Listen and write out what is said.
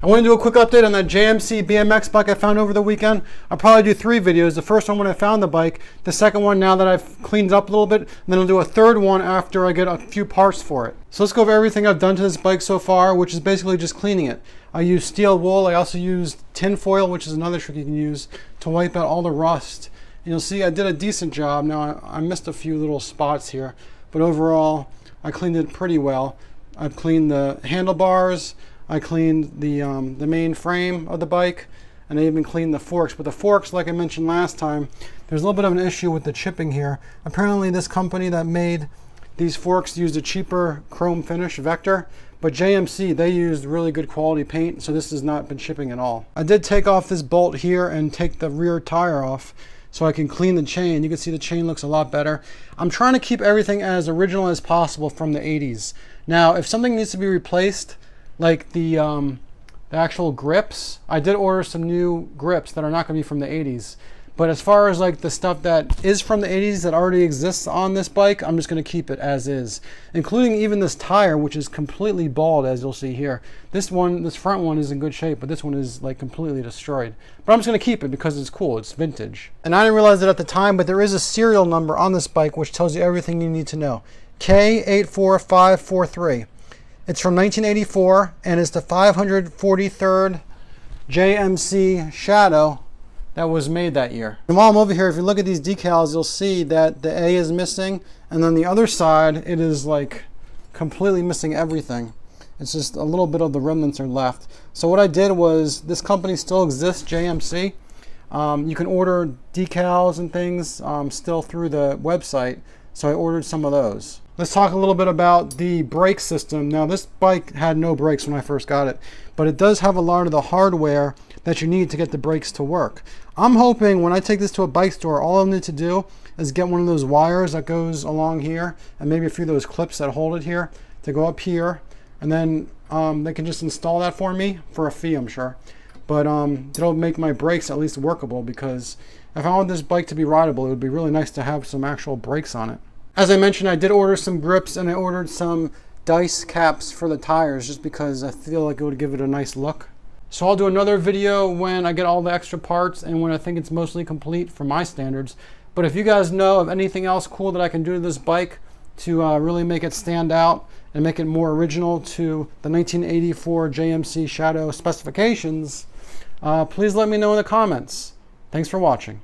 I want to do a quick update on that JMC BMX bike I found over the weekend. I'll probably do 3 videos. The first one when I found the bike, the second one now that I've cleaned it up a little bit, and then I'll do a third one after I get a few parts for it. So let's go over everything I've done to this bike so far, which is basically just cleaning it. I used steel wool. I also used tin foil, which is another trick you can use to wipe out all the rust. And you'll see I did a decent job. Now I missed a few little spots here, but overall I cleaned it pretty well. I've cleaned the handlebars, I cleaned the main frame of the bike, and I even cleaned the forks. But the forks, like I mentioned last time, there's a little bit of an issue with the chipping here. Apparently this company that made these forks used a cheaper chrome finish, Vector, but JMC, they used really good quality paint, so this has not been chipping at all. I did take off this bolt here and take the rear tire off so I can clean the chain. You can see the chain looks a lot better. I'm trying to keep everything as original as possible from the 80s. Now, if something needs to be replaced, like the actual grips, I did order some new grips that are not going to be from the 80s. But as far as like the stuff that is from the 80s that already exists on this bike, I'm just going to keep it as is, including even this tire, which is completely bald, as you'll see here. This front one is in good shape, but this one is like completely destroyed. But I'm just going to keep it because it's cool. It's vintage. And I didn't realize it at the time, but there is a serial number on this bike which tells you everything you need to know. K84543. It's from 1984, and it's the 543rd JMC Shadow that was made that year. And while I'm over here, if you look at these decals, you'll see that the A is missing, and on the other side, it is like completely missing everything. It's just a little bit of the remnants are left. So what I did was, this company still exists, JMC. You can order decals and things still through the website, so I ordered some of those. Let's talk a little bit about the brake system. Now, this bike had no brakes when I first got it, but it does have a lot of the hardware that you need to get the brakes to work. I'm hoping when I take this to a bike store, all I'll need to do is get one of those wires that goes along here, and maybe a few of those clips that hold it here to go up here, and then they can just install that for me for a fee, I'm sure. But it'll make my brakes at least workable, because if I want this bike to be rideable, it would be really nice to have some actual brakes on it. As I mentioned, I did order some grips, and I ordered some dice caps for the tires just because I feel like it would give it a nice look. So I'll do another video when I get all the extra parts and when I think it's mostly complete for my standards. But if you guys know of anything else cool that I can do to this bike to really make it stand out and make it more original to the 1984 JMC Shadow specifications, please let me know in the comments. Thanks for watching.